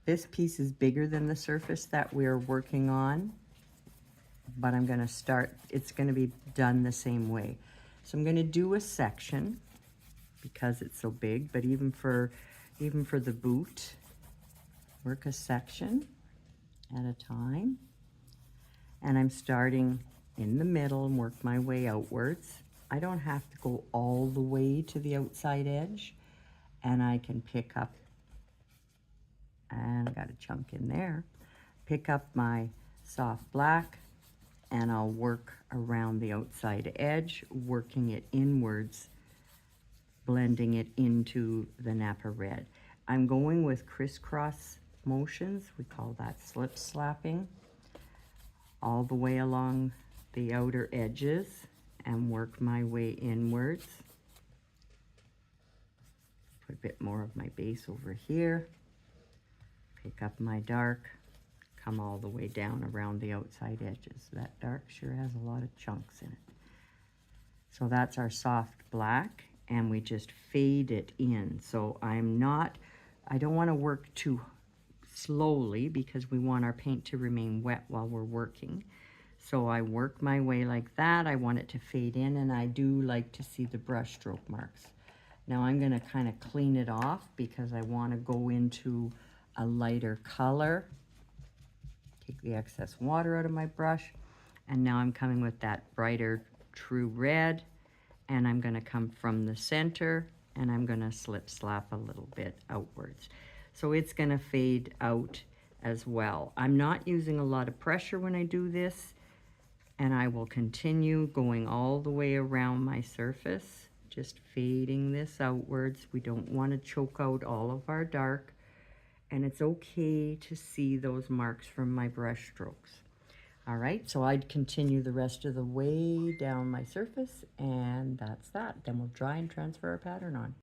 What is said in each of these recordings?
This piece is bigger than the surface that we're working on, but I'm gonna start, it's gonna be done the same way. So I'm gonna do a section because it's so big, but even for the boot, work a section at a time. And I'm starting in the middle and work my way outwards. I don't have to go all the way to the outside edge, and I can pick up, and I got a chunk in there, pick up my soft black, and I'll work around the outside edge, working it inwards, blending it into the Napa red. I'm going with crisscross motions. We call that slip slapping, all the way along the outer edges and work my way inwards. Put a bit more of my base over here. Pick up my dark, come all the way down around the outside edges. That dark sure has a lot of chunks in it. So that's our soft black, and we just fade it in. So I don't want to work too slowly because we want our paint to remain wet while we're working. So I work my way like that. I want it to fade in, and I do like to see the brush stroke marks. Now I'm going to kind of clean it off because I want to go into a lighter color. Take the excess water out of my brush, and now I'm coming with that brighter true red, and I'm going to come from the center, and I'm going to slip slap a little bit outwards. So it's going to fade out as well. I'm not using a lot of pressure when I do this, and I will continue going all the way around my surface, just fading this outwards. We don't want to choke out all of our dark, and it's okay to see those marks from my brush strokes. All right, so I'd continue the rest of the way down my surface, and that's that. Then we'll dry and transfer our pattern on.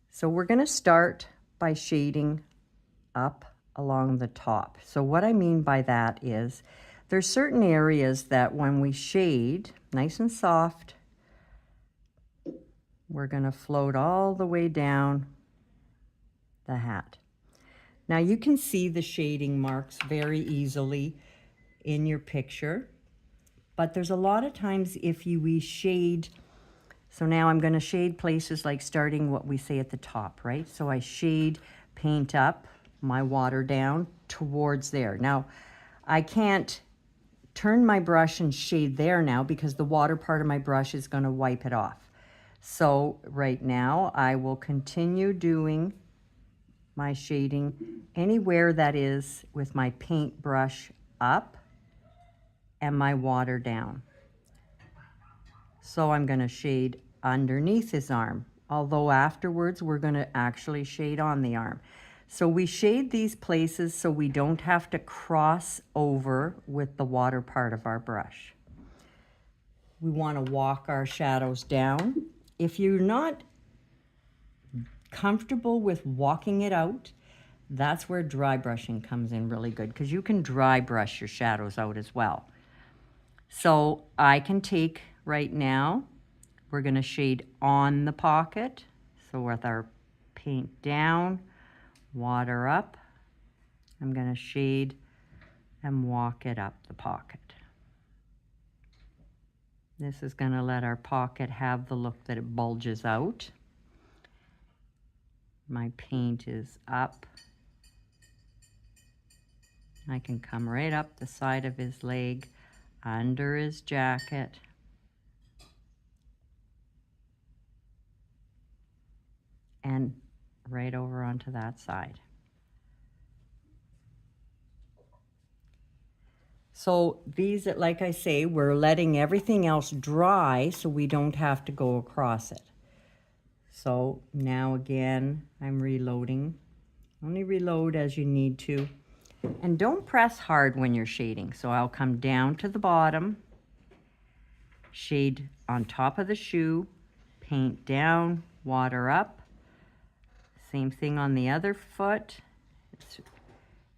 So we're going to start by shading up along the top. So what I mean by that is there's certain areas that when we shade nice and soft, we're going to float all the way down the hat. Now you can see the shading marks very easily in your picture, but there's a lot of times if we shade, so now I'm going to shade places like starting what we say at the top, right? So I shade, paint up, my water down towards there. Now I can't turn my brush and shade there now because the water part of my brush is going to wipe it off. So right now I will continue doing my shading anywhere that is with my paintbrush up and my water down. So I'm going to shade underneath his arm, although afterwards we're going to actually shade on the arm. So we shade these places so we don't have to cross over with the water part of our brush. We want to walk our shadows down. If you're not comfortable with walking it out, that's where dry brushing comes in really good, because you can dry brush your shadows out as well. So I can take right now, we're going to shade on the pocket. So with our paint down, water up, I'm going to shade and walk it up the pocket. This is going to let our pocket have the look that it bulges out. My paint is up. I can come right up the side of his leg, under his jacket. And right over onto that side. So these, like I say, we're letting everything else dry so we don't have to go across it. So now again, I'm reloading. Only reload as you need to. And don't press hard when you're shading. So I'll come down to the bottom, shade on top of the shoe, paint down, water up. Same thing on the other foot.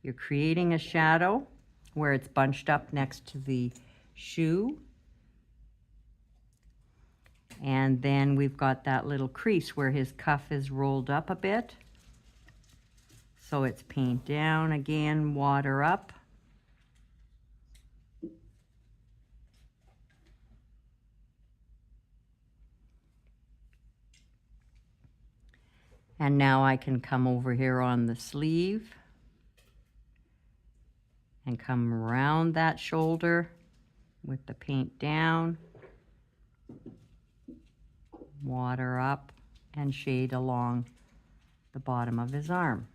You're creating a shadow where it's bunched up next to the shoe. And then we've got that little crease where his cuff is rolled up a bit. So it's paint down again, water up. And now I can come over here on the sleeve and come around that shoulder with the paint down, water up, and shade along the bottom of his arm.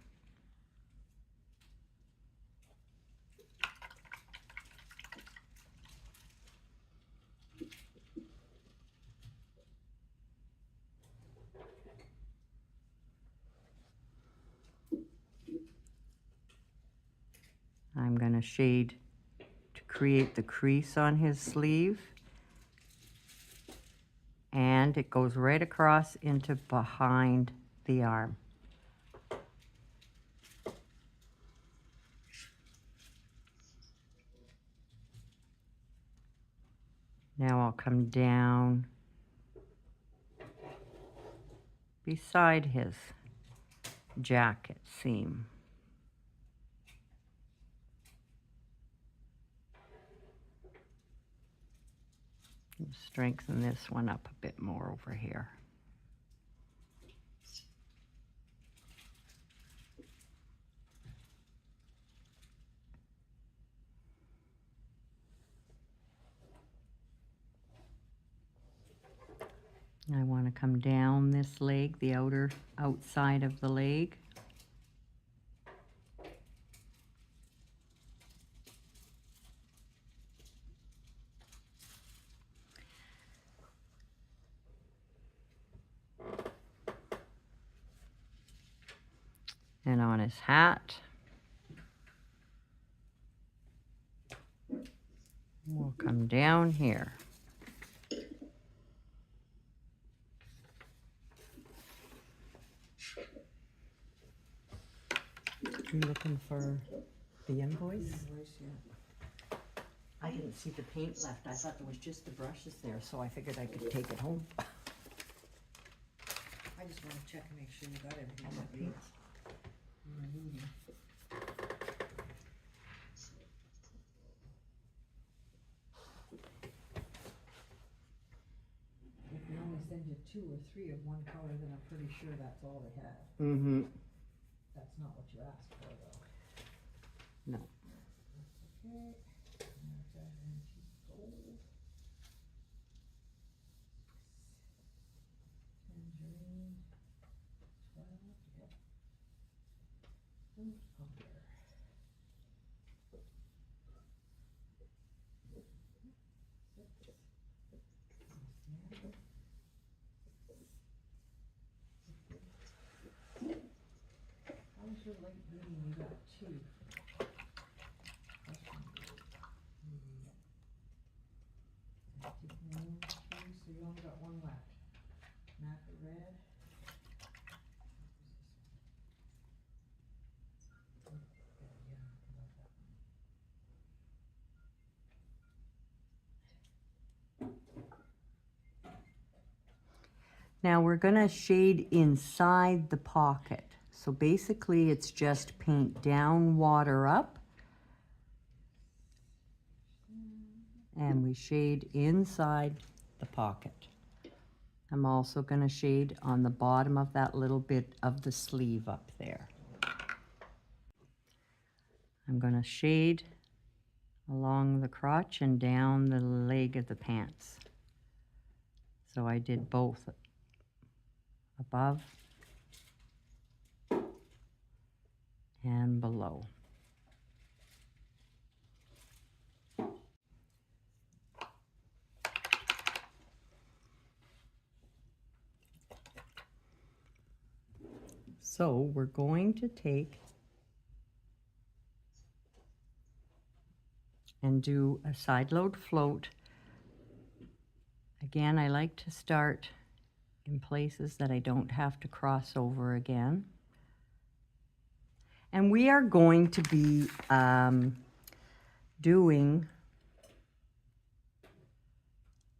I'm going to shade to create the crease on his sleeve. And it goes right across into behind the arm. Now I'll come down beside his jacket seam. Strengthen this one up a bit more over here. I want to come down this leg, the outside of the leg. And on his hat, we'll come down here. You looking for the invoice? Yeah. I didn't see the paint left. I thought there was just the brushes there, so I figured I could take it home. I just want to check and make sure you got everything that you need. If they only send you 2 or 3 of one color, then I'm pretty sure that's all they had. Mm-hmm. That's not what you asked for, though. No. Okay. There's that antique gold. Tangerine. 12, yep. Oh, there. How was your light reading? You got 2. So you only got 1 left. Napa red. Now we're going to shade inside the pocket. So basically it's just paint down, water up. And we shade inside the pocket. I'm also going to shade on the bottom of that little bit of the sleeve up there. I'm going to shade along the crotch and down the leg of the pants. So I did both above and below. So we're going to take and do a side load float. Again, I like to start in places that I don't have to cross over again. And we are going to be doing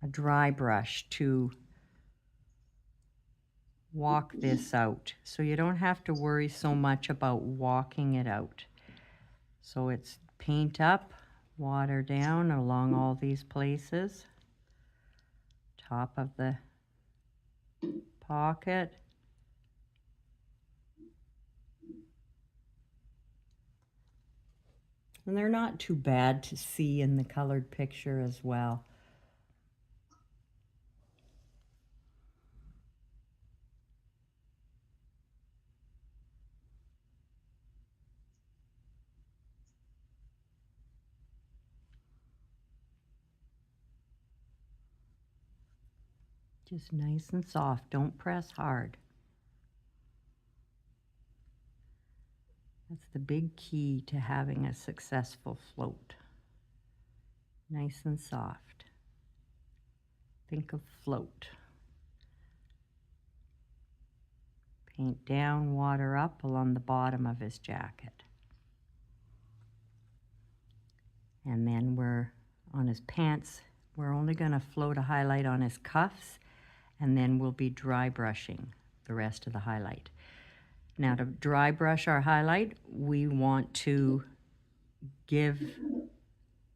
a dry brush to walk this out. So you don't have to worry so much about walking it out. So it's paint up, water down along all these places. Top of the pocket. And they're not too bad to see in the colored picture as well. Just nice and soft, don't press hard. That's the big key to having a successful float. Nice and soft. Think of float. Paint down, water up along the bottom of his jacket. And then we're on his pants, we're only going to float a highlight on his cuffs, and then we'll be dry brushing the rest of the highlight. Now to dry brush our highlight, we want to give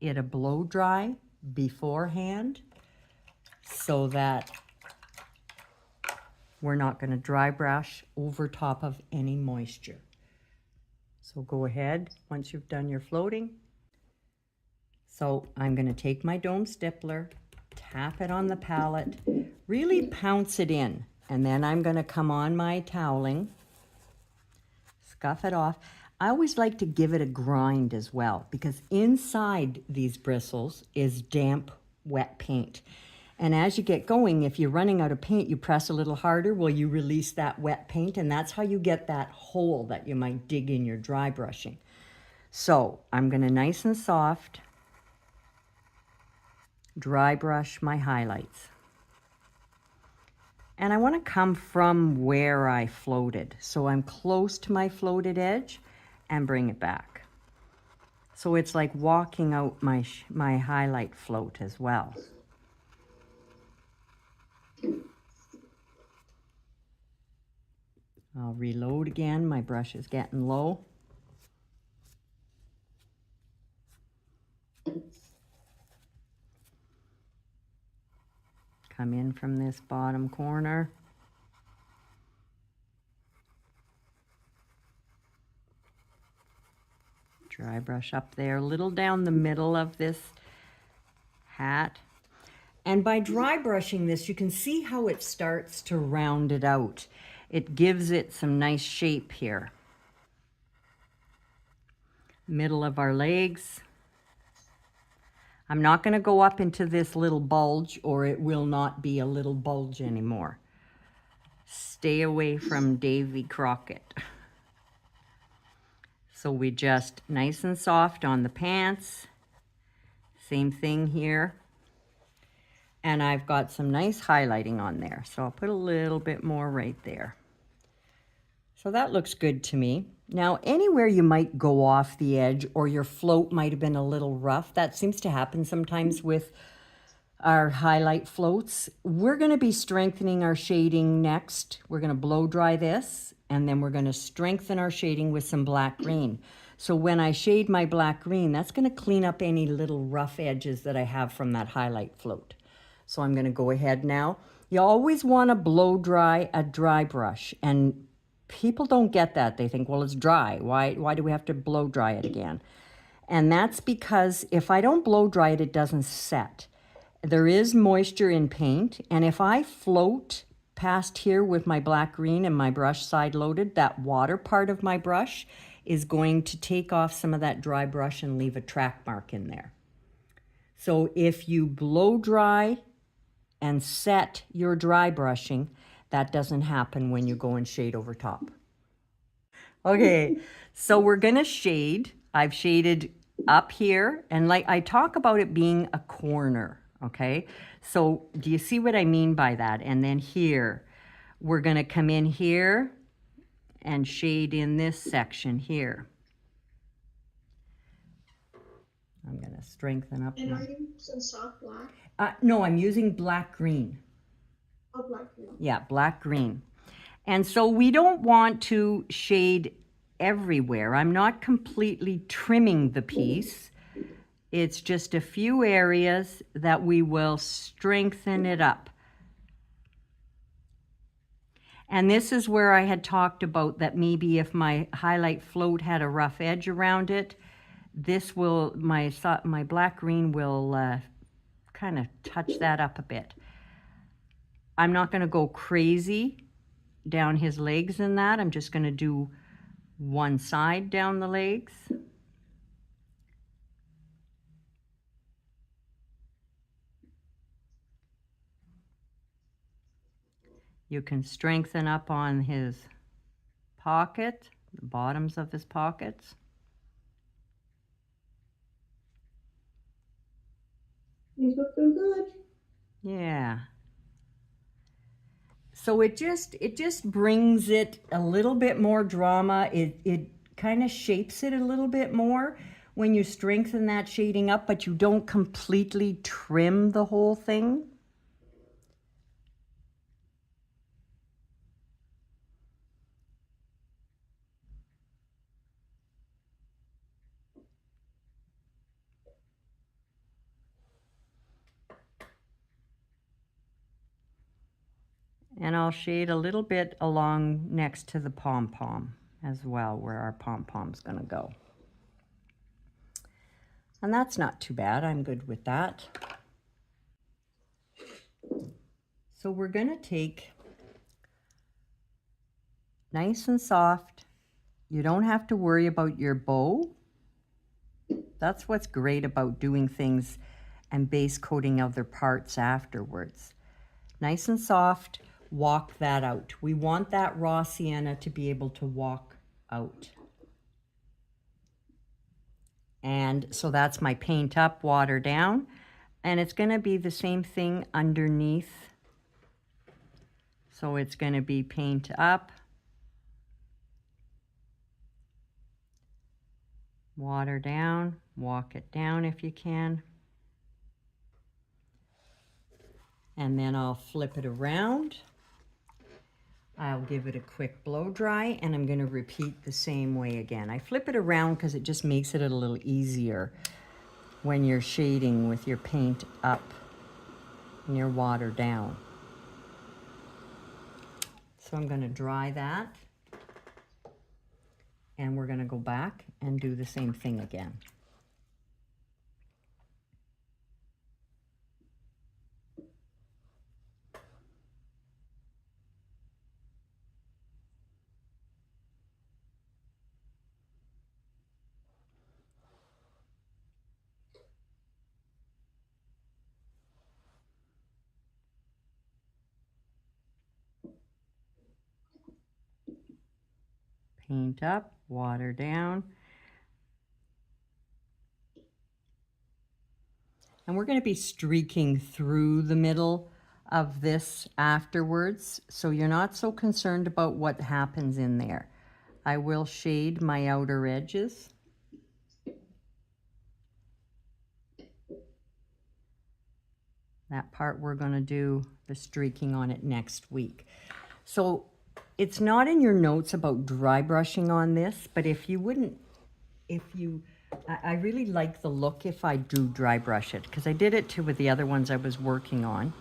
it a blow dry beforehand so that we're not going to dry brush over top of any moisture. So go ahead once you've done your floating. So I'm going to take my dome stippler, tap it on the palette, really pounce it in, and then I'm going to come on my toweling, scuff it off. I always like to give it a grind as well, because inside these bristles is damp, wet paint. And as you get going, if you're running out of paint, you press a little harder, well, you release that wet paint, and that's how you get that hole that you might dig in your dry brushing. So I'm going to nice and soft dry brush my highlights. And I want to come from where I floated. So I'm close to my floated edge and bring it back. So it's like walking out my highlight float as well. I'll reload again. My brush is getting low. Come in from this bottom corner. Dry brush up there, a little down the middle of this hat. And by dry brushing this, you can see how it starts to round it out. It gives it some nice shape here. Middle of our legs. I'm not going to go up into this little bulge, or it will not be a little bulge anymore. Stay away from Davy Crockett. So we just nice and soft on the pants. Same thing here. And I've got some nice highlighting on there. So I'll put a little bit more right there. So that looks good to me. Now, anywhere you might go off the edge or your float might have been a little rough, that seems to happen sometimes with our highlight floats. We're going to be strengthening our shading next. We're going to blow dry this, and then we're going to strengthen our shading with some black green. So when I shade my black green, that's going to clean up any little rough edges that I have from that highlight float. So I'm going to go ahead now. You always want to blow dry a dry brush, and people don't get that. They think, well, it's dry. Why do we have to blow dry it again? And that's because if I don't blow dry it, it doesn't set. There is moisture in paint, and if I float past here with my black green and my brush side loaded, that water part of my brush is going to take off some of that dry brush and leave a track mark in there. So if you blow dry and set your dry brushing, that doesn't happen when you go and shade over top. Okay, so we're gonna shade. I've shaded up here, and like I talk about it being a corner, okay? So do you see what I mean by that? And then here, we're gonna come in here and shade in this section here. I'm gonna strengthen up. And are you using soft black? No, I'm using black green. Oh, black green. Yeah, black green. And so we don't want to shade everywhere. I'm not completely trimming the piece. It's just a few areas that we will strengthen it up. And this is where I had talked about that maybe if my highlight float had a rough edge around it, this will, my black green will kind of touch that up a bit. I'm not going to go crazy down his legs in that. I'm just going to do one side down the legs. You can strengthen up on his pocket, the bottoms of his pockets. He's looking good. Yeah. So it just brings it a little bit more drama. It kind of shapes it a little bit more when you strengthen that shading up, but you don't completely trim the whole thing. And I'll shade a little bit along next to the pom-pom as well, where our pom-pom's gonna go. And that's not too bad, I'm good with that. So we're gonna take nice and soft. You don't have to worry about your bow. That's what's great about doing things and base coating other parts afterwards. Nice and soft, walk that out. We want that raw sienna to be able to walk out. And so that's my paint up, water down. And it's gonna be the same thing underneath. So it's gonna be paint up, water down, walk it down if you can. And then I'll flip it around. I'll give it a quick blow dry, and I'm gonna repeat the same way again. I flip it around because it just makes it a little easier when you're shading with your paint up and your water down. So I'm gonna dry that, and we're gonna go back and do the same thing again. Paint up, water down. And we're going to be streaking through the middle of this afterwards, so you're not so concerned about what happens in there. I will shade my outer edges. That part we're going to do the streaking on it next week. So it's not in your notes about dry brushing on this, but if you wouldn't, I really like the look if I do dry brush it, because I did it too with the other ones I was working on.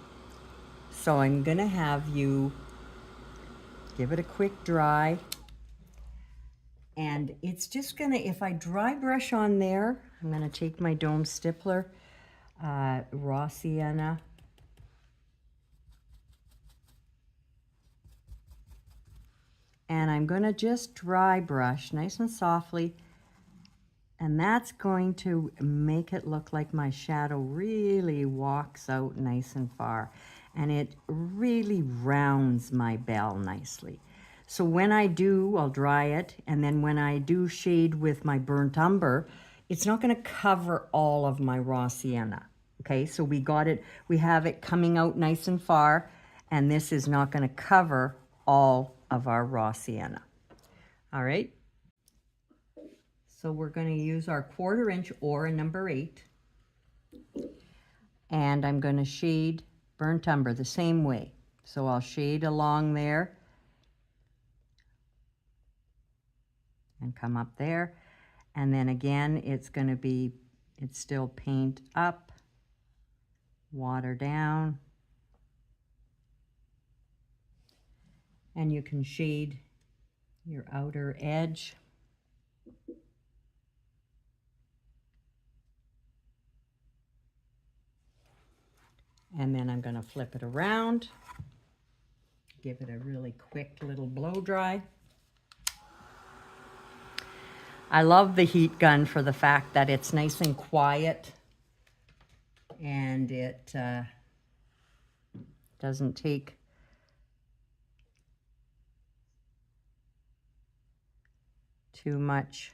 So I'm gonna have you give it a quick dry. And it's just gonna, if I dry brush on there, I'm gonna take my Dome Stippler, raw sienna. And I'm gonna just dry brush nice and softly. And that's going to make it look like my shadow really walks out nice and far. And it really rounds my bell nicely. So when I do, I'll dry it. And then when I do shade with my burnt umber, it's not gonna cover all of my raw sienna. Okay, so we have it coming out nice and far. And this is not gonna cover all of our raw sienna. All right. So we're going to use our 1/4 inch or a number 8. And I'm going to shade burnt umber the same way. So I'll shade along there and come up there. And then again, it's still paint up, water down. And you can shade your outer edge. And then I'm going to flip it around, give it a really quick little blow dry. I love the heat gun for the fact that it's nice and quiet, and it doesn't take too much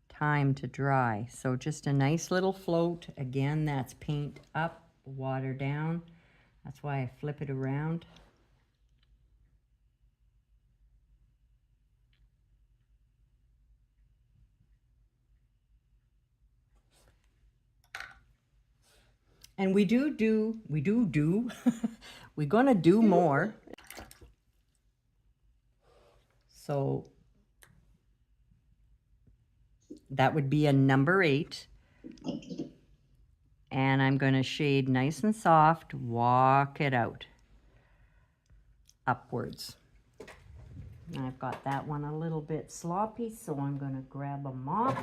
time to dry. So just a nice little float. Again, that's paint up, water down. That's why I flip it around. And we're gonna do more. So that would be a number 8. And I'm going to shade nice and soft, walk it out upwards. And I've got that one a little bit sloppy, so I'm going to grab a mop.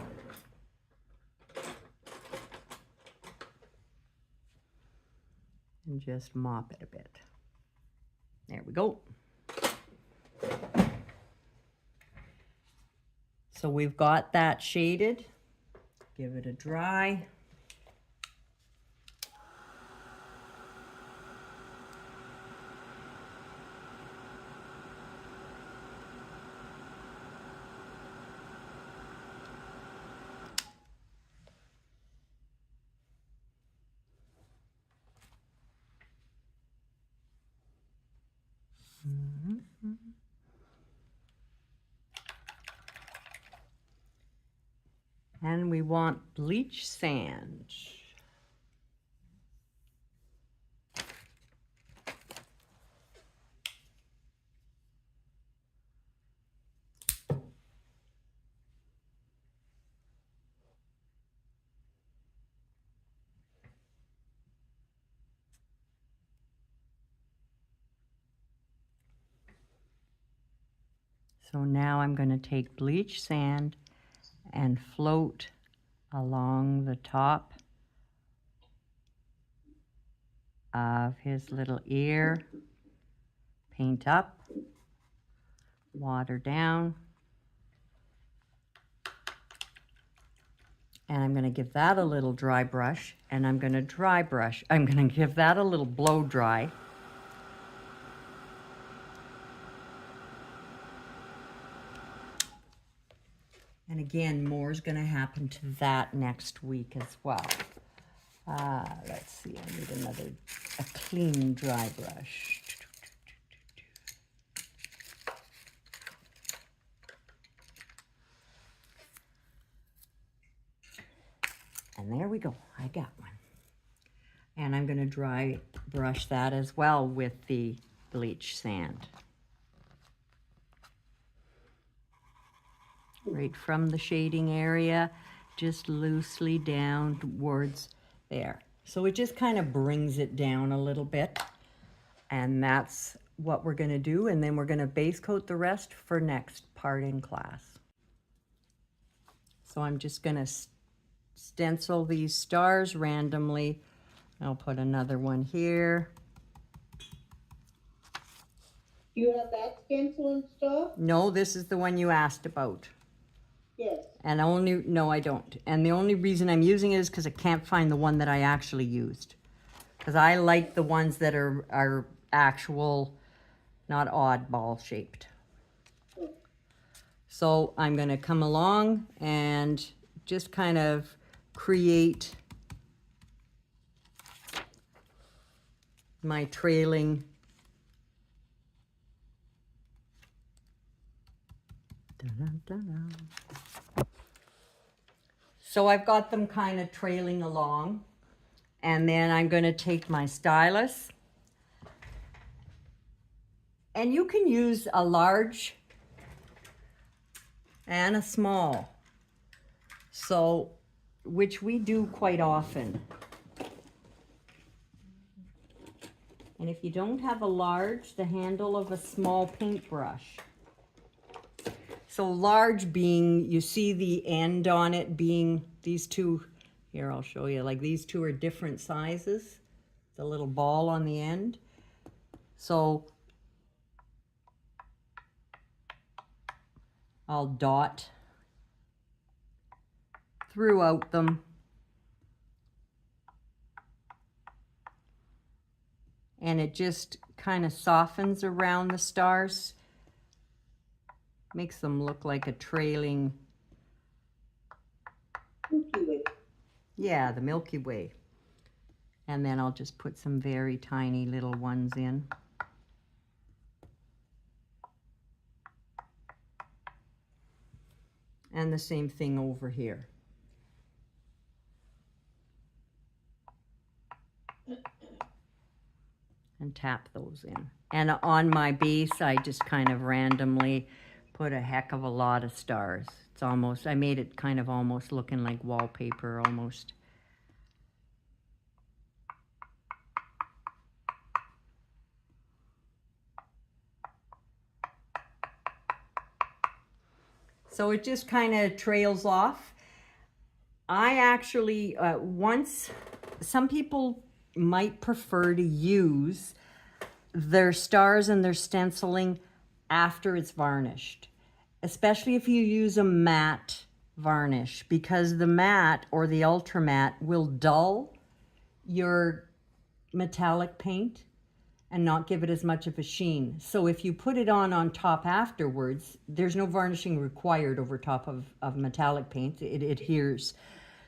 And just mop it a bit. There we go. So we've got that shaded. Give it a dry. And we want bleach sand. So now I'm going to take bleach sand and float along the top of his little ear. Paint up, water down. And I'm going to give that a little dry brush, and I'm going to I'm going to give that a little blow dry. And again, more is going to happen to that next week as well. Let's see, I need a clean dry brush. And there we go, I got one. And I'm going to dry brush that as well with the bleach sand. Right from the shading area, just loosely down towards there. So it just kind of brings it down a little bit. And that's what we're going to do. And then we're going to base coat the rest for next part in class. So I'm just going to stencil these stars randomly. I'll put another one here. You have that stencil and stuff? No, this is the one you asked about. Yes. And no, I don't. And the only reason I'm using it is because I can't find the one that I actually used. Because I like the ones that are actual, not oddball shaped. So I'm going to come along and just kind of create my trailing. Dun-dun-dun-dun. So I've got them kind of trailing along, and then I'm going to take my stylus, and you can use a large and a small. So, which we do quite often. And if you don't have a large, the handle of a small paintbrush. So large being, you see the end on it being these two, here I'll show you, like these two are different sizes. The little ball on the end. So I'll dot throughout them. And it just kind of softens around the stars. Makes them look like a trailing. Milky Way. Yeah, the Milky Way. And then I'll just put some very tiny little ones in. And the same thing over here. And tap those in. And on my base, I just kind of randomly put a heck of a lot of stars. It's almost, I made it kind of almost looking like wallpaper almost. So it just kind of trails off. I actually, some people might prefer to use their stars and their stenciling after it's varnished, especially if you use a matte varnish, because the matte or the ultra matte will dull your metallic paint and not give it as much of a sheen. So if you put it on top afterwards, there's no varnishing required over top of metallic paint. It adheres.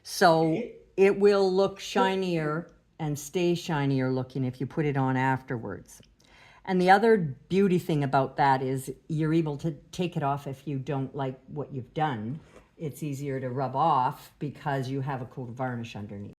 So it will look shinier and stay shinier looking if you put it on afterwards. And the other beauty thing about that is you're able to take it off if you don't like what you've done. It's easier to rub off because you have a coat of varnish underneath.